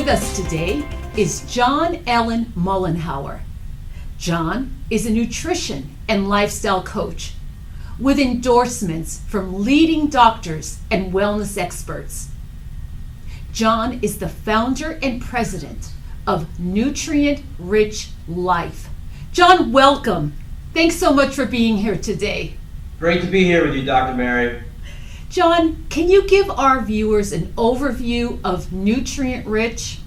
With us today is John Allen Mollenhauer. John is a nutrition and lifestyle coach with endorsements from leading doctors and wellness experts. John is the founder and president of Nutrient Rich Life. John, welcome. Thanks so much for being here today. Great to be here with you, Dr. Mary. John, can you give our viewers an overview of Nutrient Rich?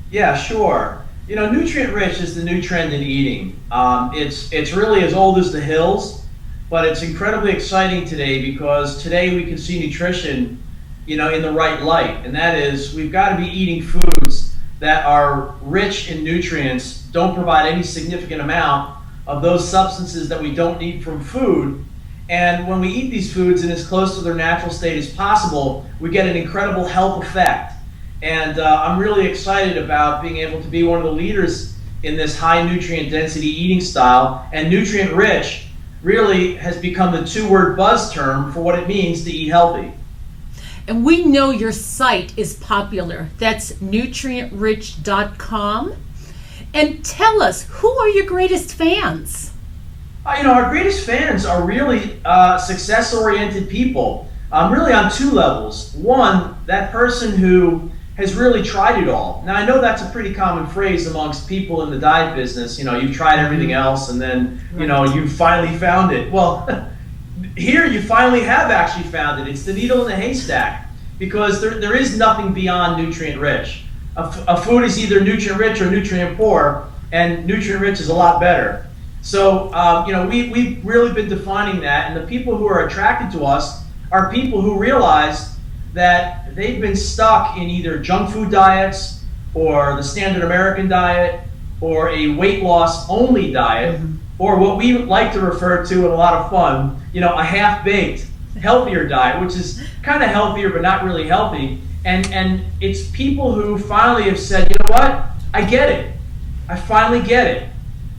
Yeah, sure. You know, Nutrient Rich is the new trend in eating. It's really as old as the hills, but it's incredibly exciting today because today we can see nutrition, in the right light. And that is, we've got to be eating foods that are rich in nutrients, don't provide any significant amount of those substances that we don't need from food. And when we eat these foods in as close to their natural state as possible, we get an incredible health effect. And I'm really excited about being able to be one of the leaders in this high nutrient density eating style. And nutrient rich really has become the two-word buzz term for what it means to eat healthy. And we know your site is popular. That's nutrientrich.com. And tell us, who are your greatest fans? Our greatest fans are really success-oriented people, really on two levels. One, that person who has really tried it all. Now, I know that's a pretty common phrase amongst people in the diet business. You've tried everything else and then, you finally found it. Well, here you finally have actually found it. It's the needle in the haystack because there is nothing beyond nutrient-rich. A food is either nutrient-rich or nutrient-poor, and nutrient-rich is a lot better. So, we've really been defining that, and the people who are attracted to us are people who realize that they've been stuck in either junk food diets or the standard American diet or a weight loss only diet, or what we like to refer to in a lot of fun, a half-baked, healthier diet, which is kind of healthier but not really healthy. And it's people who finally have said, you know what, I get it. I finally get it.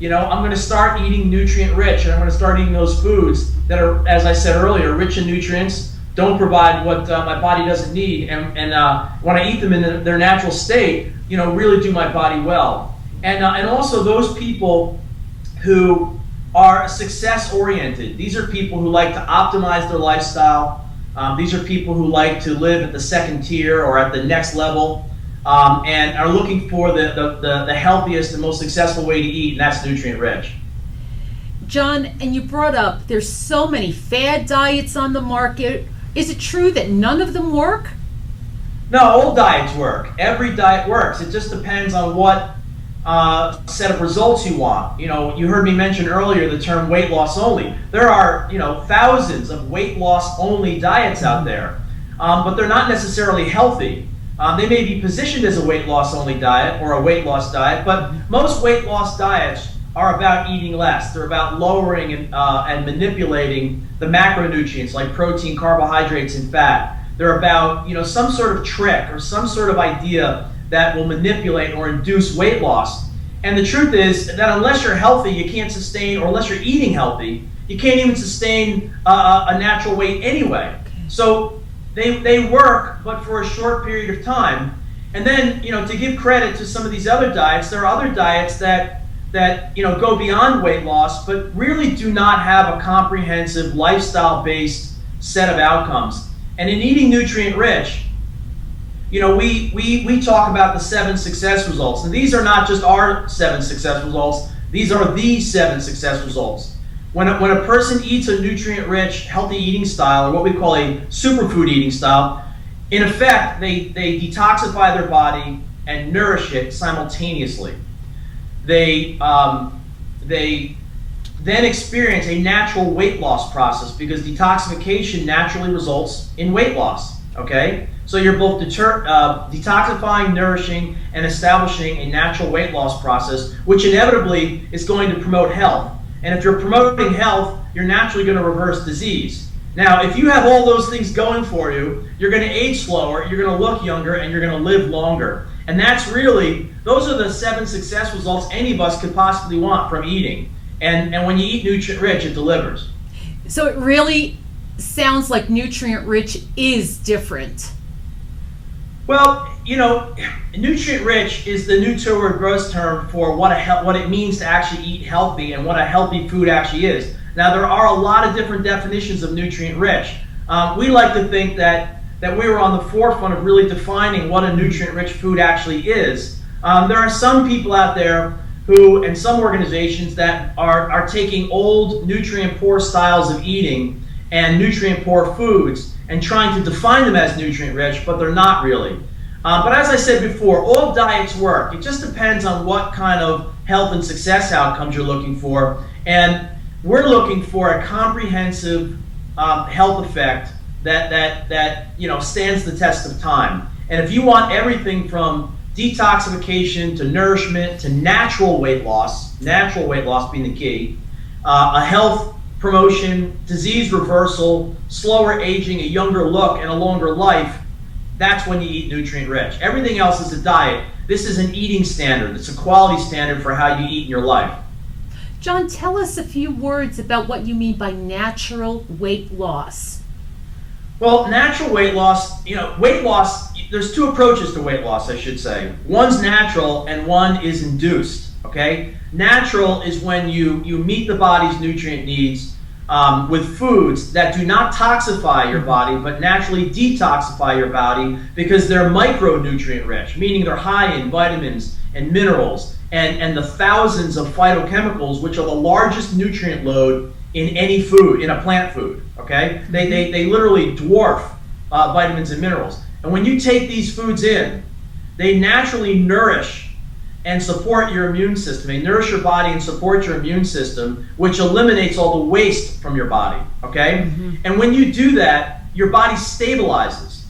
I'm going to start eating nutrient rich, and I'm going to start eating those foods that are, as I said earlier, rich in nutrients, don't provide what my body doesn't need, and when I eat them in their natural state, really do my body well. And also those people who are success oriented. These are people who like to optimize their lifestyle. These are people who like to live at the second tier or at the next level. And are looking for the healthiest and most successful way to eat, and that's nutrient rich. John, and you brought up there's so many fad diets on the market. Is it true that none of them work? No, all diets work. Every diet works. It just depends on what set of results you want. You heard me mention earlier the term weight loss only. There are thousands of weight loss only diets out there, but they're not necessarily healthy. They may be positioned as a weight loss only diet or a weight loss diet, but most weight loss diets are about eating less. They're about lowering and manipulating the macronutrients like protein, carbohydrates, and fat. They're about some sort of trick or some sort of idea that will manipulate or induce weight loss. And the truth is that unless you're healthy, you can't sustain, or unless you're eating healthy, you can't even sustain a natural weight anyway. So They work, but for a short period of time. And then, to give credit to some of these other diets, there are other diets that go beyond weight loss, but really do not have a comprehensive lifestyle-based set of outcomes. And in eating nutrient-rich, we talk about the 7 success results. And these are not just our 7 success results. These are the 7 success results. When a person eats a nutrient-rich, healthy eating style, or what we call a superfood eating style, in effect, they detoxify their body and nourish it simultaneously. They then experience a natural weight loss process because detoxification naturally results in weight loss. Okay, so you're both detoxifying, nourishing, and establishing a natural weight loss process, which inevitably is going to promote health. And if you're promoting health, you're naturally going to reverse disease. Now, if you have all those things going for you, you're going to age slower, you're going to look younger, and you're going to live longer. And those are the 7 success results any of us could possibly want from eating. And when you eat nutrient-rich, it delivers. So it really sounds like nutrient-rich is different. Well, nutrient rich is the new two-word growth term for what it means to actually eat healthy and what a healthy food actually is. Now, there are a lot of different definitions of nutrient rich. We like to think that we were on the forefront of really defining what a nutrient rich food actually is. There are some people out there and some organizations that are taking old nutrient poor styles of eating and nutrient poor foods and trying to define them as nutrient rich, but they're not really. But as I said before, all diets work. It just depends on what kind of health and success outcomes you're looking for. And we're looking for a comprehensive health effect that stands the test of time. And if you want everything from detoxification to nourishment to natural weight loss being the key, a health promotion, disease reversal, slower aging, a younger look, and a longer life, that's when you eat nutrient rich. Everything else is a diet. This is an eating standard. It's a quality standard for how you eat in your life. John, tell us a few words about what you mean by natural weight loss. Well, natural weight loss, there's two approaches to weight loss, I should say. One's natural and one is induced, okay? Natural is when you meet the body's nutrient needs with foods that do not toxify your body, but naturally detoxify your body because they're micronutrient rich, meaning they're high in vitamins and minerals and the thousands of phytochemicals, which are the largest nutrient load in any food, in a plant food, okay? They literally dwarf vitamins and minerals. And when you take these foods in, they naturally nourish and support your immune system. They nourish your body and support your immune system, which eliminates all the waste from your body, okay? Mm-hmm. And when you do that, your body stabilizes.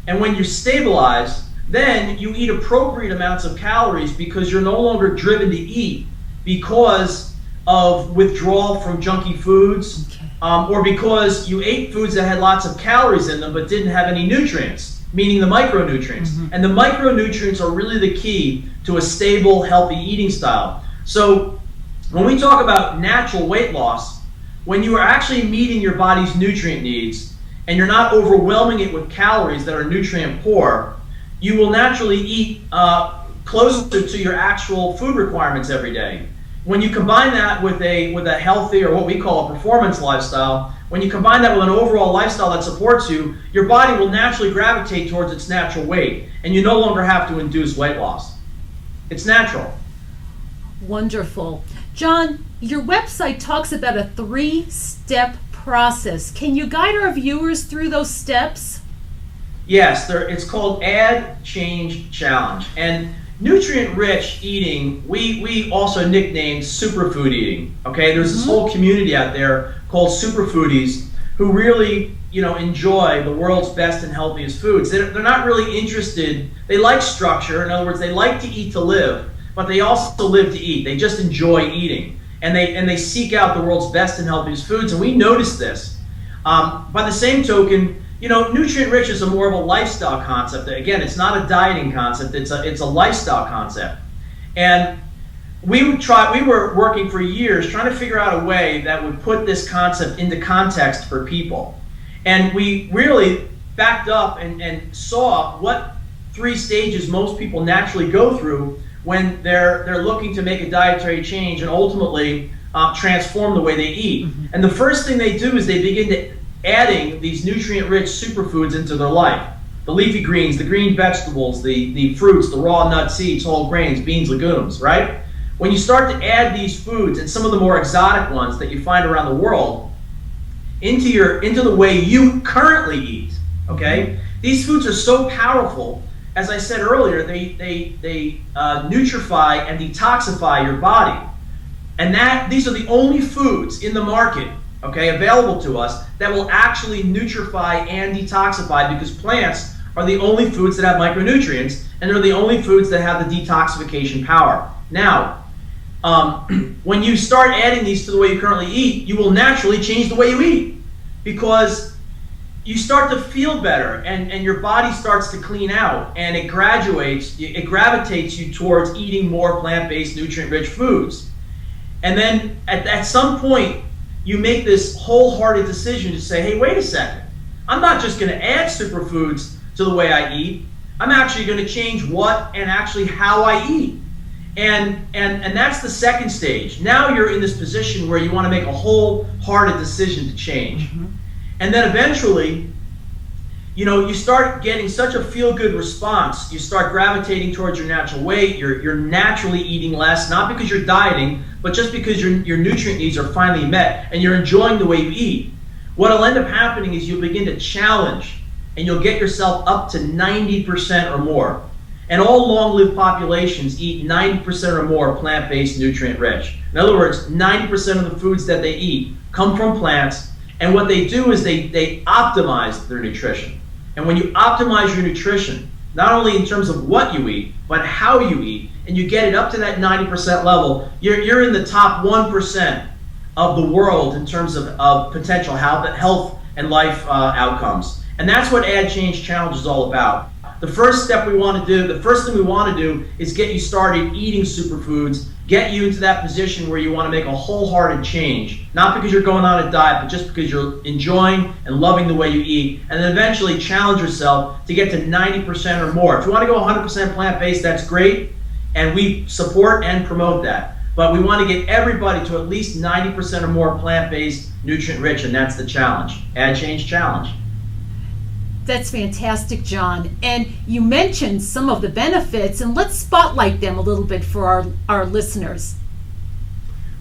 And when you stabilize, then you eat appropriate amounts of calories because you're no longer driven to eat because of withdrawal from junky foods, okay, or because you ate foods that had lots of calories in them but didn't have any nutrients, meaning the micronutrients. Mm-hmm. And the micronutrients are really the key to a stable, healthy eating style. So when we talk about natural weight loss, when you are actually meeting your body's nutrient needs and you're not overwhelming it with calories that are nutrient poor, you will naturally eat closer to your actual food requirements every day. When you combine that with a healthy, or what we call a performance lifestyle, when you combine that with an overall lifestyle that supports you, your body will naturally gravitate towards its natural weight, and you no longer have to induce weight loss. It's natural. Wonderful. John, your website talks about a 3-step process. Can you guide our viewers through those steps? Yes, it's called Add, Change, Challenge. And nutrient-rich eating, we also nicknamed superfood eating. Okay, there's this whole community out there called superfoodies who really, enjoy the world's best and healthiest foods. They're not really interested. They like structure. In other words, they like to eat to live, but they also live to eat. They just enjoy eating, and they seek out the world's best and healthiest foods. And we notice this. By the same token, nutrient-rich is more of a lifestyle concept. Again, it's not a dieting concept. It's a lifestyle concept. And we were working for years trying to figure out a way that would put this concept into context for people. And we really backed up and saw what 3 stages most people naturally go through when they're looking to make a dietary change and ultimately transform the way they eat. Mm-hmm. And the first thing they do is they begin to adding these nutrient-rich superfoods into their life. The leafy greens, the green vegetables, the fruits, the raw nuts, seeds, whole grains, beans, legumes, right? When you start to add these foods, and some of the more exotic ones that you find around the world, into the way you currently eat, okay? These foods are so powerful. As I said earlier, they nutrify and detoxify your body. And these are the only foods in the market, okay, available to us that will actually nutrify and detoxify, because plants are the only foods that have micronutrients, and they're the only foods that have the detoxification power. Now, when you start adding these to the way you currently eat, you will naturally change the way you eat, because you start to feel better, and your body starts to clean out, and it gravitates you towards eating more plant-based, nutrient-rich foods. And then at some point, you make this wholehearted decision to say, hey, wait a second. I'm not just going to add superfoods to the way I eat. I'm actually going to change what and actually how I eat. And that's the second stage. Now you're in this position where you want to make a wholehearted decision to change. Mm-hmm. And then eventually, you start getting such a feel-good response. You start gravitating towards your natural weight. You're naturally eating less, not because you're dieting, but just because your nutrient needs are finally met and you're enjoying the way you eat. What'll end up happening is you'll begin to challenge and you'll get yourself up to 90% or more. And all long-lived populations eat 90% or more plant-based, nutrient-rich. In other words, 90% of the foods that they eat come from plants, and what they do is they optimize their nutrition. And when you optimize your nutrition, not only in terms of what you eat, but how you eat, and you get it up to that 90% level, you're in the top 1% of the world in terms of potential health and life outcomes. And that's what Add Change Challenge is all about. The first thing we want to do is get you started eating superfoods, get you into that position where you want to make a wholehearted change, not because you're going on a diet, but just because you're enjoying and loving the way you eat, and then eventually challenge yourself to get to 90% or more. If you want to go 100% plant-based, that's great, and we support and promote that. But we want to get everybody to at least 90% or more plant-based, nutrient-rich, and that's the challenge. Add Change Challenge. That's fantastic, John. And you mentioned some of the benefits, and let's spotlight them a little bit for our listeners.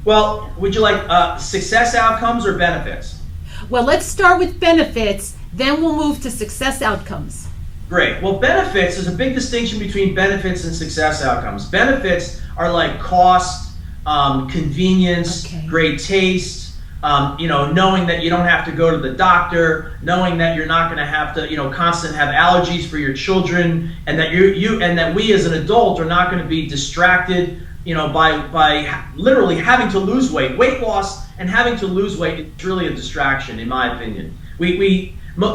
Well, would you like success outcomes or benefits? Well, let's start with benefits, then we'll move to success outcomes. Great. Well, benefits, there's a big distinction between benefits and success outcomes. Benefits are like cost, convenience, great taste, knowing that you don't have to go to the doctor, knowing that you're not going to have to, constantly have allergies for your children, and that and that we as an adult are not going to be distracted, by literally having to lose weight. Weight loss and having to lose weight is really a distraction, in my opinion.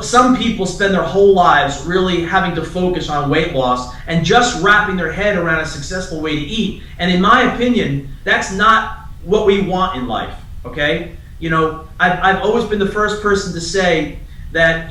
Some people spend their whole lives really having to focus on weight loss and just wrapping their head around a successful way to eat. And in my opinion, that's not what we want in life, okay? I've always been the first person to say that,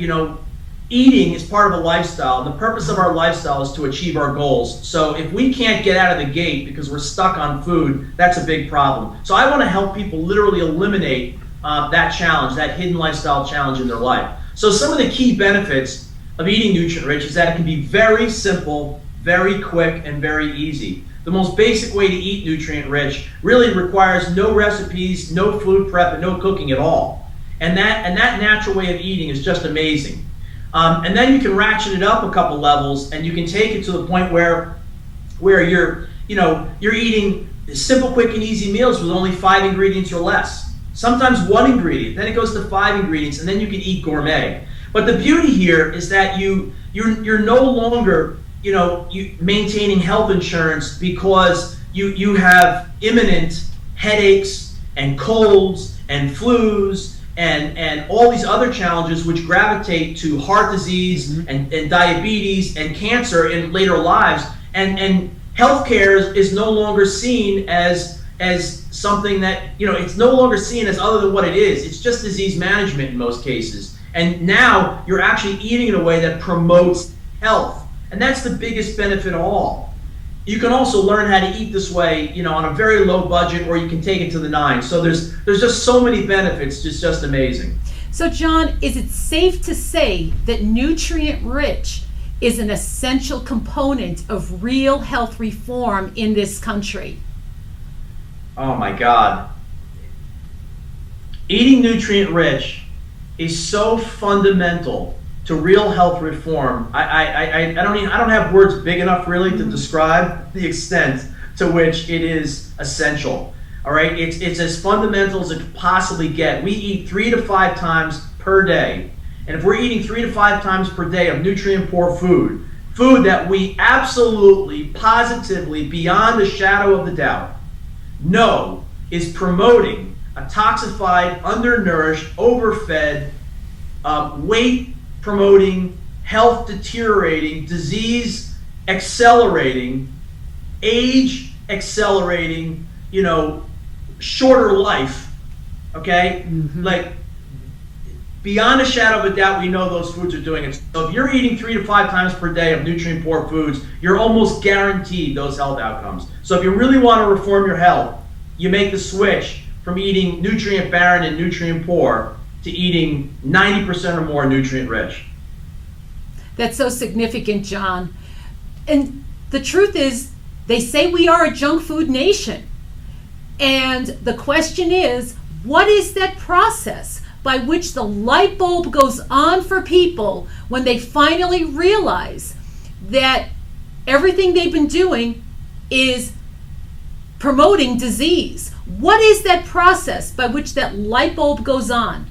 eating is part of a lifestyle, and the purpose of our lifestyle is to achieve our goals. So if we can't get out of the gate because we're stuck on food, that's a big problem. So I want to help people literally eliminate that challenge, that hidden lifestyle challenge in their life. So some of the key benefits of eating nutrient-rich is that it can be very simple, very quick, and very easy. The most basic way to eat nutrient-rich really requires no recipes, no food prep, and no cooking at all. And that natural way of eating is just amazing. And then you can ratchet it up a couple levels, and you can take it to the point where you're eating simple, quick, and easy meals with only 5 ingredients or less. Sometimes 1 ingredient, then it goes to 5 ingredients, and then you can eat gourmet. But the beauty here is that you're no longer you maintaining health insurance because you have imminent headaches and colds and flus and all these other challenges which gravitate to heart disease and diabetes and cancer in later lives. And healthcare is no longer seen as something that, it's no longer seen as other than what it is. It's just disease management in most cases. And now you're actually eating in a way that promotes health. And that's the biggest benefit of all. You can also learn how to eat this way, on a very low budget, or you can take it to the nines. So there's just so many benefits. It's just amazing. So John, is it safe to say that nutrient-rich is an essential component of real health reform in this country? Oh my God. Eating nutrient-rich is so fundamental to real health reform. I don't have words big enough really to describe the extent to which it is essential. All right, it's as fundamental as it could possibly get. We eat 3 to 5 times per day, and if we're eating 3 to 5 times per day of nutrient-poor food that we absolutely, positively, beyond a shadow of a doubt, know is promoting a toxified, undernourished, overfed, weight-promoting, health-deteriorating, disease-accelerating, age-accelerating, shorter life, okay? Like, beyond a shadow of a doubt, we know those foods are doing it. So if you're eating 3 to 5 times per day of nutrient-poor foods, you're almost guaranteed those health outcomes. So if you really want to reform your health, you make the switch from eating nutrient-barren and nutrient-poor to eating 90% or more nutrient-rich. That's so significant, John. And the truth is, they say we are a junk food nation. And the question is, what is that process by which the light bulb goes on for people when they finally realize that everything they've been doing is promoting disease? What is that process by which that light bulb goes on?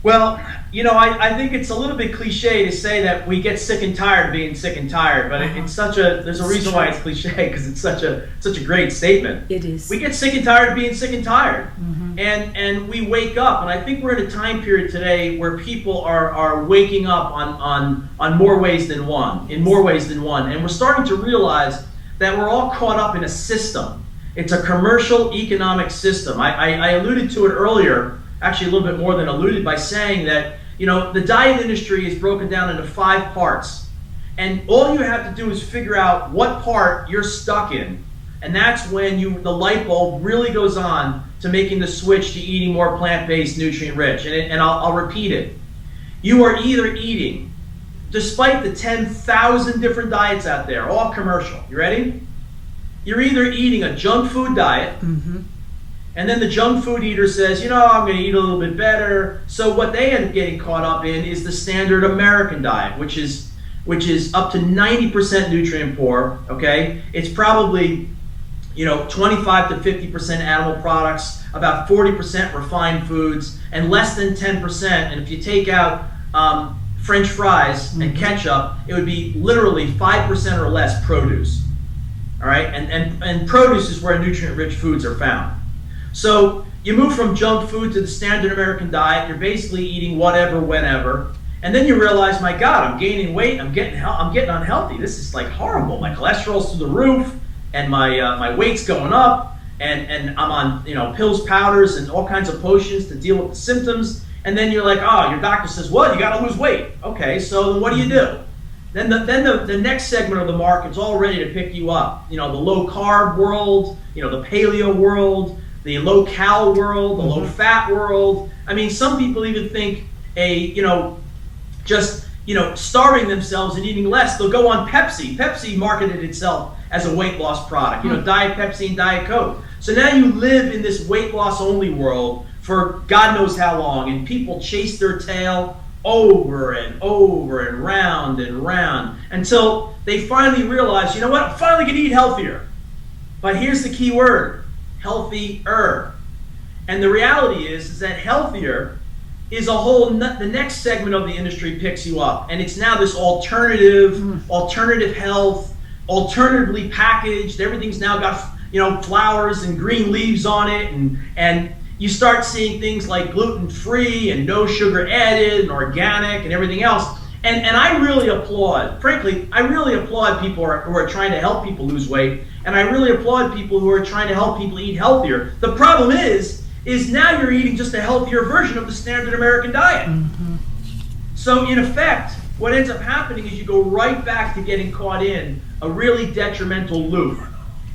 Well, I think it's a little bit cliche to say that we get sick and tired of being sick and tired, but there's a reason why it's cliche, because it's such a great statement. It is. We get sick and tired of being sick and tired. And we wake up, and I think we're in a time period today where people are waking up on more ways than one, in more ways than one. And we're starting to realize that we're all caught up in a system. It's a commercial economic system. I alluded to it earlier, actually a little bit more than alluded, by saying that the diet industry is broken down into 5 parts. And all you have to do is figure out what part you're stuck in. And that's when the light bulb really goes on to making the switch to eating more plant-based, nutrient-rich. And I'll repeat it. You are either eating, despite the 10,000 different diets out there, all commercial. You ready? You're either eating a junk food diet, and then the junk food eater says, I'm going to eat a little bit better. So what they end up getting caught up in is the standard American diet, which is up to 90% nutrient poor. Okay, it's probably 25 to 50% animal products, about 40% refined foods, and less than 10%. And if you take out French fries and ketchup, it would be literally 5% or less produce. All right, and produce is where nutrient-rich foods are found. So you move from junk food to the standard American diet. You're basically eating whatever, whenever, and then you realize, my God, I'm gaining weight. I'm getting unhealthy. This is like horrible. My cholesterol's through the roof, and my weight's going up, and I'm on pills, powders, and all kinds of potions to deal with the symptoms. And then you're like, oh, your doctor says, well, you got to lose weight. Okay, so then what do you do? Then the next segment of the market's all ready to pick you up. The low carb world, the paleo world, the low cal world, the low fat world. I mean, some people even think starving themselves and eating less, they'll go on Pepsi. Pepsi marketed itself as a weight loss product, Diet Pepsi and Diet Coke. So now you live in this weight loss only world for God knows how long, and people chase their tail over and over and round until they finally realize, you know what, I'm finally going to eat healthier. But here's the key word: healthier. And the reality is that healthier is the next segment of the industry picks you up, and it's now this alternative health, alternatively packaged. Everything's now got flowers and green leaves on it, and you start seeing things like gluten-free and no sugar added and organic and everything else. And I really applaud, frankly, people who are trying to help people lose weight, and I really applaud people who are trying to help people eat healthier. The problem is now you're eating just a healthier version of the standard American diet. So in effect, what ends up happening is you go right back to getting caught in a really detrimental loop.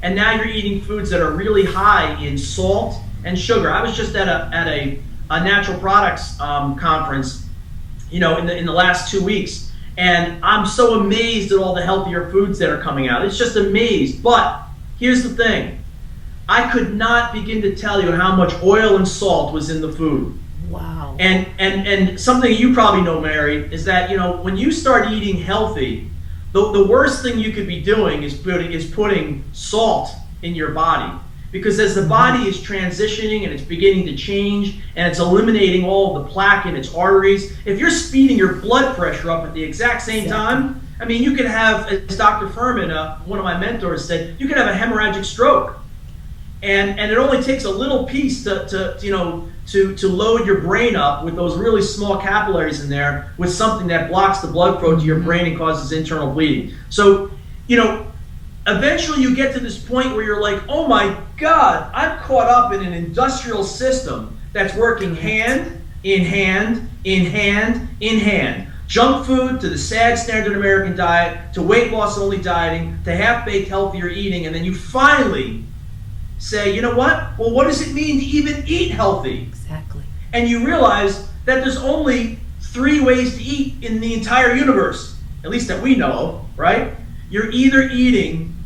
And now you're eating foods that are really high in salt and sugar. I was just at a natural products conference, in the last 2 weeks, and I'm so amazed at all the healthier foods that are coming out. It's just amazed. But here's the thing: I could not begin to tell you how much oil and salt was in the food. Wow. And something you probably know, Mary, is that when you start eating healthy, the worst thing you could be doing is putting salt in your body. Because as the body is transitioning and it's beginning to change and it's eliminating all of the plaque in its arteries, if you're speeding your blood pressure up at the exact same time, I mean, you can have, as Dr. Furman, one of my mentors said, you can have a hemorrhagic stroke. And it only takes a little piece to load your brain up with those really small capillaries in there with something that blocks the blood flow to your brain and causes internal bleeding. So, eventually you get to this point where you're like, oh my God, I'm caught up in an industrial system that's working hand, in hand, in hand, in hand. Junk food to the sad standard American diet, to weight loss only dieting, to half-baked healthier eating, and then you finally say, you know what? Well, what does it mean to even eat healthy? Exactly. And you realize that there's only 3 ways to eat in the entire universe, at least that we know of, right? You're either eating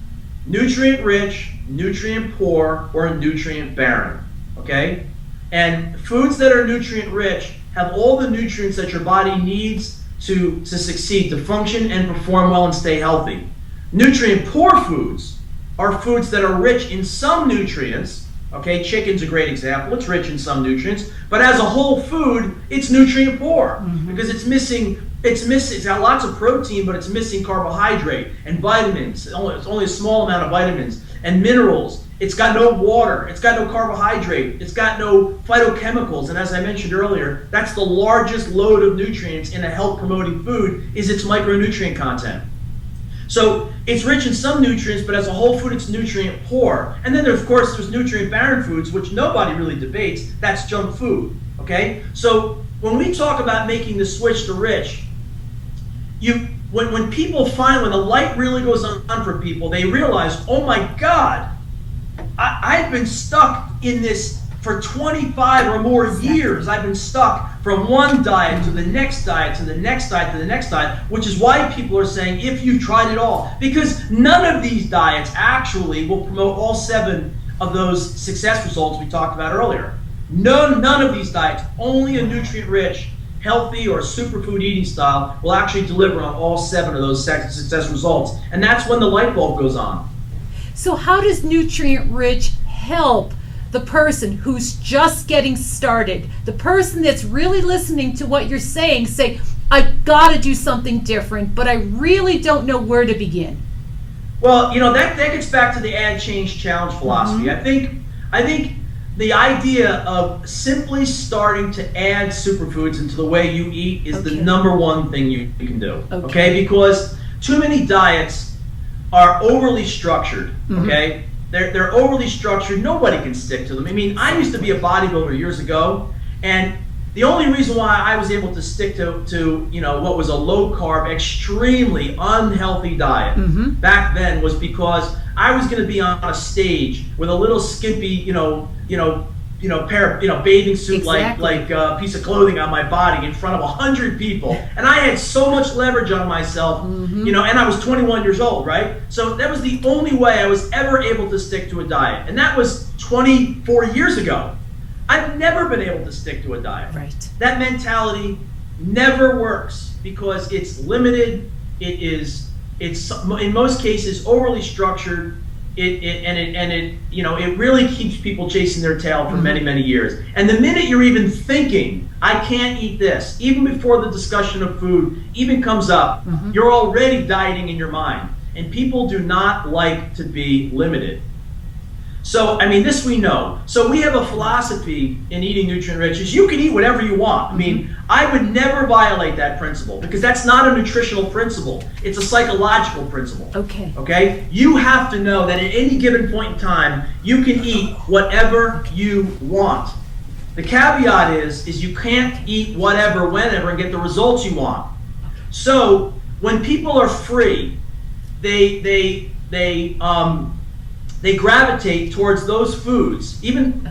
nutrient-rich, nutrient-poor, or nutrient-barren, okay? And foods that are nutrient-rich have all the nutrients that your body needs to succeed, to function and perform well and stay healthy. Nutrient-poor foods are foods that are rich in some nutrients. Okay, chicken's a great example. It's rich in some nutrients, but as a whole food, it's nutrient poor because it's got lots of protein, but it's missing carbohydrate and vitamins. It's only a small amount of vitamins and minerals. It's got no water. It's got no carbohydrate. It's got no phytochemicals. And as I mentioned earlier, that's the largest load of nutrients in a health-promoting food is its micronutrient content. So it's rich in some nutrients, but as a whole food, it's nutrient poor. And then, of course, there's nutrient barren foods, which nobody really debates. That's junk food, okay? So when we talk about making the switch to rich, when people find, when the light really goes on for people, they realize, oh my God, I've been stuck in this for 25 or more years. I've been stuck from one diet to the next diet, to the next diet, to the next diet, which is why people are saying, if you've tried it all, because none of these diets actually will promote all 7 of those success results we talked about earlier. None of these diets, only a nutrient-rich, healthy, or superfood eating style will actually deliver on all 7 of those success results. And that's when the light bulb goes on. So how does nutrient-rich help the person who's just getting started, the person that's really listening to what you're saying, say, I've got to do something different, but I really don't know where to begin? Well, that gets back to the add, change, challenge philosophy. I think the idea of simply starting to add superfoods into the way you eat is the number one thing you can do. Okay? Because too many diets are overly structured. Okay? They're overly structured. Nobody can stick to them. I mean, I used to be a bodybuilder years ago, and the only reason why I was able to stick to what was a low carb, extremely unhealthy diet back then was because I was going to be on a stage with a little skimpy, pair of bathing suit like piece of clothing on my body in front of 100 people, and I had so much leverage on myself, and I was 21 years old, right? So that was the only way I was ever able to stick to a diet, and that was 24 years ago. I've never been able to stick to a diet. Right. That mentality never works because it's limited. It's in most cases overly structured. It really keeps people chasing their tail for many years. And the minute you're even thinking, I can't eat this, even before the discussion of food even comes up, you're already dieting in your mind. And people do not like to be limited. So, I mean, this we know. So we have a philosophy in eating nutrient-rich is you can eat whatever you want. I mean, I would never violate that principle because that's not a nutritional principle. It's a psychological principle. Okay? You have to know that at any given point in time, you can eat whatever you want. The caveat is you can't eat whatever, whenever, and get the results you want. So when people are free, they gravitate towards those foods, even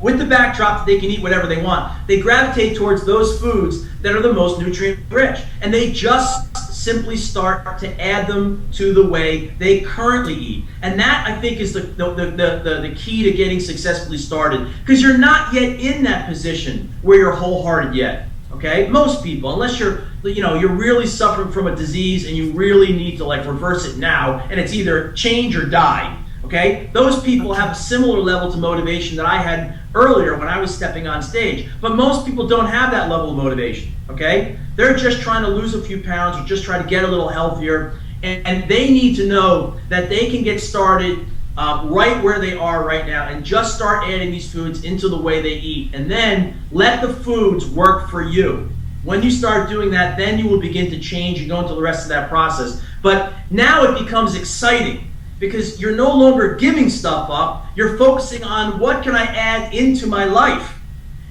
with the backdrop that they can eat whatever they want. They gravitate towards those foods that are the most nutrient-rich, and they just simply start to add them to the way they currently eat. And that, I think, is the key to getting successfully started, because you're not yet in that position where you're wholehearted yet. Okay, most people, unless you're really suffering from a disease and you really need to reverse it now, and it's either change or die. Okay, those people have a similar level to motivation that I had earlier when I was stepping on stage. But most people don't have that level of motivation. Okay, they're just trying to lose a few pounds or just try to get a little healthier, and they need to know that they can get started right where they are right now and just start adding these foods into the way they eat, and then let the foods work for you. When you start doing that, then you will begin to change and go into the rest of that process. But now it becomes exciting, because you're no longer giving stuff up, you're focusing on what can I add into my life.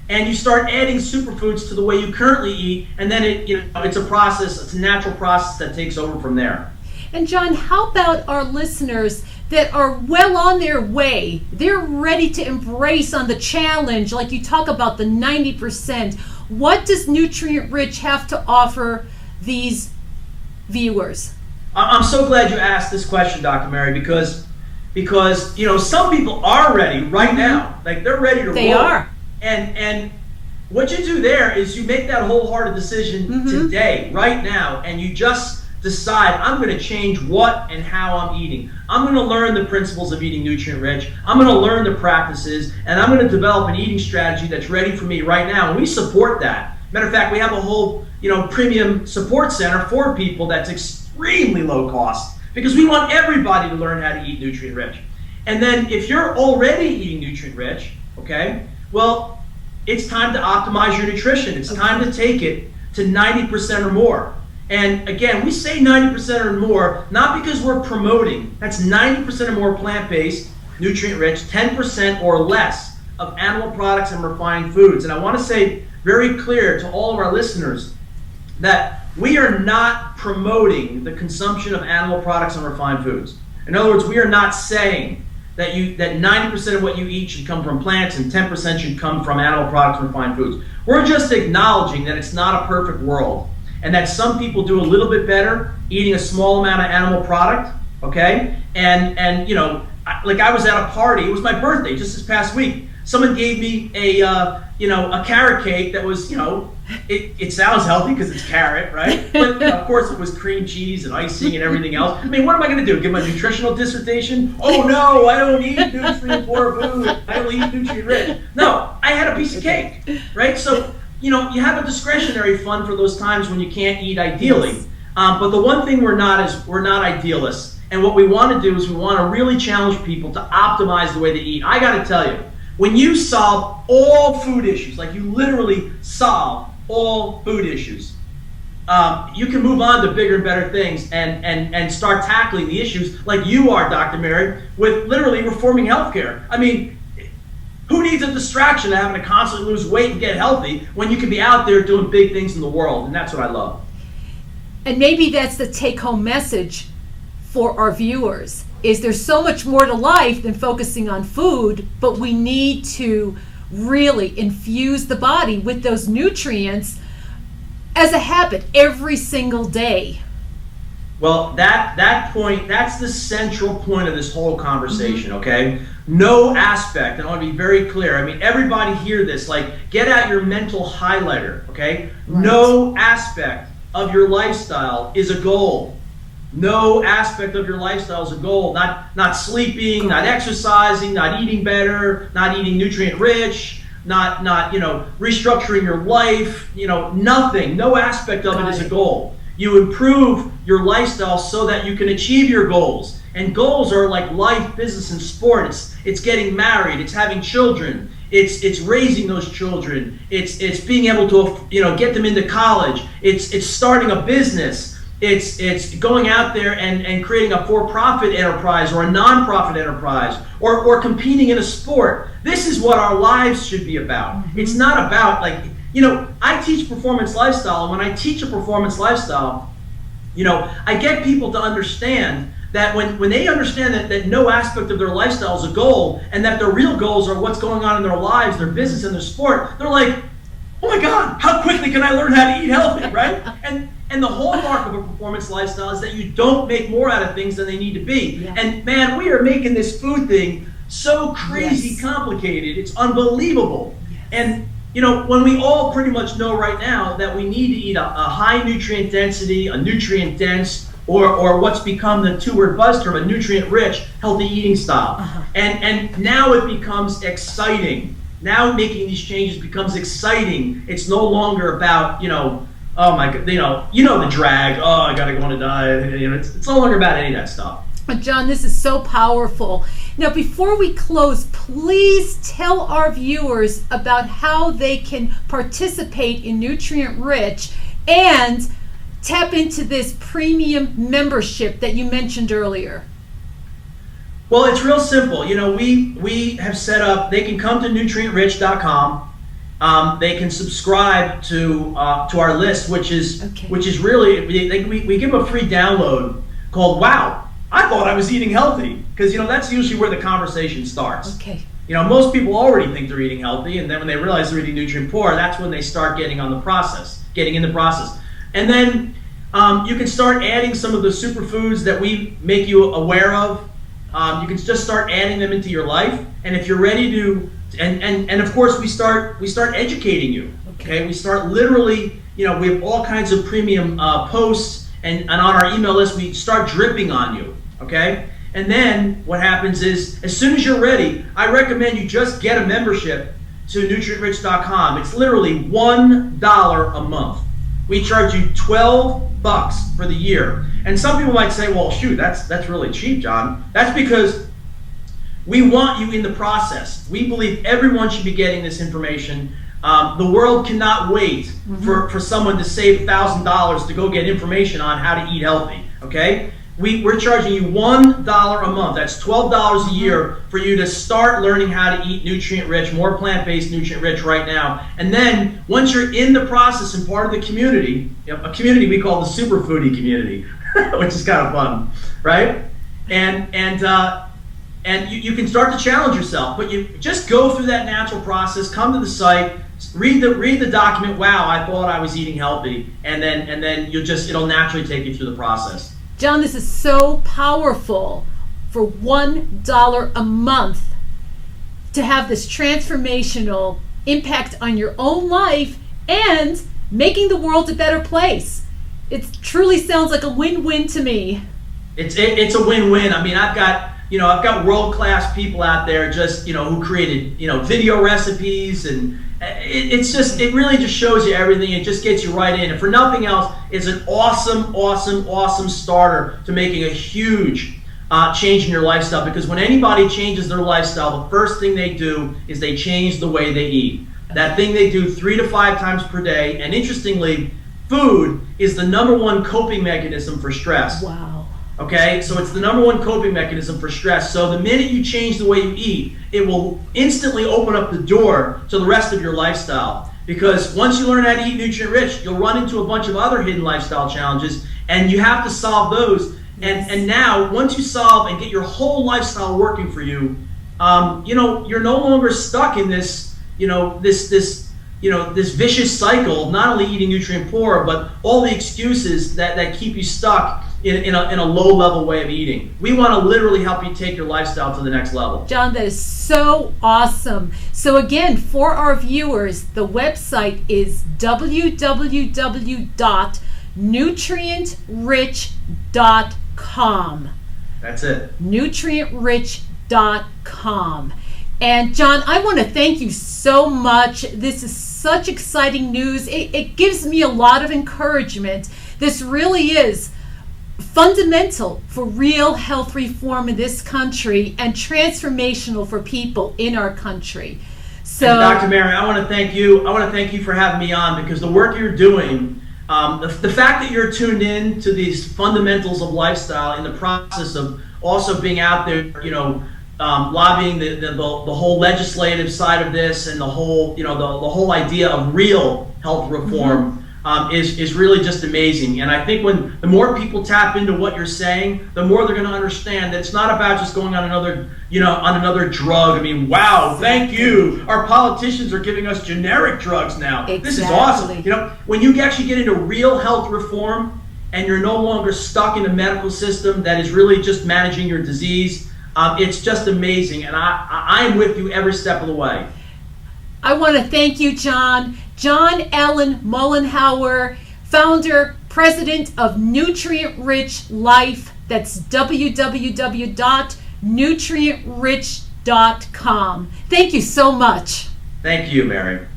and you start adding superfoods to the way you currently eat, and then it's a process, it's a natural process that takes over from there. And John, how about our listeners that are well on their way? They're ready to embrace on the challenge, like you talk about the 90%. What does Nutrient Rich have to offer these viewers? I'm so glad you asked this question, Dr. Mary, because some people are ready right now. Like, they're ready to roll. They are. And what you do there is you make that wholehearted decision today, right now, and you just decide, I'm going to change what and how I'm eating. I'm going to learn the principles of eating nutrient rich. I'm going to learn the practices, and I'm going to develop an eating strategy that's ready for me right now. And we support that. Matter of fact, we have a whole premium support center for people that's extremely low cost, because we want everybody to learn how to eat nutrient rich. And then if you're already eating nutrient rich, okay, well, it's time to optimize your nutrition. It's time to take it to 90% or more. And again, we say 90% or more, not because we're promoting. That's 90% or more plant-based, nutrient-rich, 10% or less of animal products and refined foods. And I want to say very clear to all of our listeners that we are not promoting the consumption of animal products and refined foods. In other words, we are not saying that 90% of what you eat should come from plants and 10% should come from animal products and refined foods. We're just acknowledging that it's not a perfect world, and that some people do a little bit better eating a small amount of animal product, okay? And like, I was at a party, it was my birthday just this past week. Someone gave me a carrot cake that was, it sounds healthy because it's carrot, right? But of course it was cream cheese and icing and everything else. I mean, what am I going to do? Give my nutritional dissertation? Oh no, I don't eat nutrient-poor food. I only eat nutrient-rich. No, I had a piece of cake, right? So, you have a discretionary fund for those times when you can't eat ideally. But the one thing we're not is we're not idealists. And what we want to do is we want to really challenge people to optimize the way they eat. I got to tell you, when you solve all food issues, like you literally solve all food issues, you can move on to bigger and better things and start tackling the issues like you are, Dr. Mary, with literally reforming healthcare. I mean, who needs a distraction of having to constantly lose weight and get healthy when you can be out there doing big things in the world? And that's what I love. And maybe that's the take-home message for our viewers, is there's so much more to life than focusing on food, but we need to really infuse the body with those nutrients as a habit every single day. Well, that point, that's the central point of this whole conversation, okay? No aspect, and I want to be very clear, I mean, everybody hear this, like, get out your mental highlighter, okay? Right. No aspect of your lifestyle is a goal. No aspect of your lifestyle is a goal. Not sleeping, not exercising, not eating better, not eating nutrient rich, not restructuring your life, nothing. No aspect of it is a goal. You improve your lifestyle so that you can achieve your goals. And goals are like life, business, and sport. It's getting married, it's having children, it's raising those children, it's being able to get them into college, it's starting a business. It's going out there and creating a for-profit enterprise or a non-profit enterprise or competing in a sport. This is what our lives should be about. Mm-hmm. It's not about, like, I teach performance lifestyle, and when I teach a performance lifestyle, I get people to understand that when they understand that no aspect of their lifestyle is a goal, and that their real goals are what's going on in their lives, their business, and their sport, they're like, oh my God, how quickly can I learn how to eat healthy, right? And the hallmark of a performance lifestyle is that you don't make more out of things than they need to be. Yeah. And man, we are making this food thing so crazy complicated. It's unbelievable. Yes. And when we all pretty much know right now that we need to eat a high nutrient density, a nutrient dense, or what's become the two-word buzz term, a nutrient-rich, healthy eating style. Uh-huh. And now it becomes exciting. Now making these changes becomes exciting. It's no longer about, oh my God, the drag. Oh, I gotta go on a diet. It's no longer about any of that stuff. John, this is so powerful. Now, before we close, please tell our viewers about how they can participate in Nutrient Rich and tap into this premium membership that you mentioned earlier. Well, it's real simple. We have set up, they can come to nutrientrich.com they can subscribe to our list, which is really we give them a free download called "Wow, I thought I was eating healthy," because that's usually where the conversation starts. Okay. Most people already think they're eating healthy, and then when they realize they're eating nutrient poor, that's when they start getting in the process. And then you can start adding some of the superfoods that we make you aware of. You can just start adding them into your life, and if you're ready to, and of course we start educating you. Okay, we start literally, we have all kinds of premium posts, and on our email list we start dripping on you. Okay. And then what happens is, as soon as you're ready, I recommend you just get a membership to nutrientrich.com. It's literally $1 a month. We charge you $12 for the year. And some people might say, well, shoot, that's really cheap, John. That's because we want you in the process. We believe everyone should be getting this information. The world cannot wait for someone to save $1,000 to go get information on how to eat healthy, okay? We're charging you $1 a month. That's $12 a year for you to start learning how to eat nutrient-rich, more plant-based nutrient-rich right now. And then once you're in the process and part of the community, a community we call the super foodie community, which is kind of fun, right? And you can start to challenge yourself, but you just go through that natural process. Come to the site, read the document. Wow, I thought I was eating healthy, and then it'll naturally take you through the process. John, this is so powerful for $1 a month to have this transformational impact on your own life and making the world a better place. It truly sounds like a win-win to me. It's a win-win. I mean, I've got world-class people out there just, who created, video recipes, and it really just shows you everything. It just gets you right in. And for nothing else, it's an awesome starter to making a huge change in your lifestyle, because when anybody changes their lifestyle, the first thing they do is they change the way they eat. That thing they do 3 to 5 times per day. And interestingly, food is the #1 coping mechanism for stress. Wow. Okay, so it's the #1 coping mechanism for stress. So the minute you change the way you eat, it will instantly open up the door to the rest of your lifestyle. Because once you learn how to eat nutrient-rich, you'll run into a bunch of other hidden lifestyle challenges, and you have to solve those. And now, once you solve and get your whole lifestyle working for you, you're no longer stuck in this, this vicious cycle of not only eating nutrient poor, but all the excuses that keep you stuck in a low-level way of eating. We want to literally help you take your lifestyle to the next level. John, that is so awesome. So again, for our viewers, the website is www.nutrientrich.com. That's it. Nutrientrich.com. And John, I want to thank you so much. This is such exciting news. It gives me a lot of encouragement. This really is fundamental for real health reform in this country and transformational for people in our country. So, and Dr. Mary, I want to thank you. I want to thank you for having me on, because the work you're doing, the fact that you're tuned in to these fundamentals of lifestyle in the process of also being out there, lobbying the whole legislative side of this, and the whole the whole idea of real health reform. Is really just amazing. And I think when the more people tap into what you're saying, the more they're going to understand that it's not about just going on another drug. I mean, wow, thank you. Our politicians are giving us generic drugs now. Exactly. This is awesome. When you actually get into real health reform and you're no longer stuck in a medical system that is really just managing your disease, it's just amazing. And I'm with you every step of the way. I want to thank you, John. John Allen Mollenhauer, founder, president of Nutrient Rich Life. That's www.nutrientrich.com. Thank you so much. Thank you, Mary.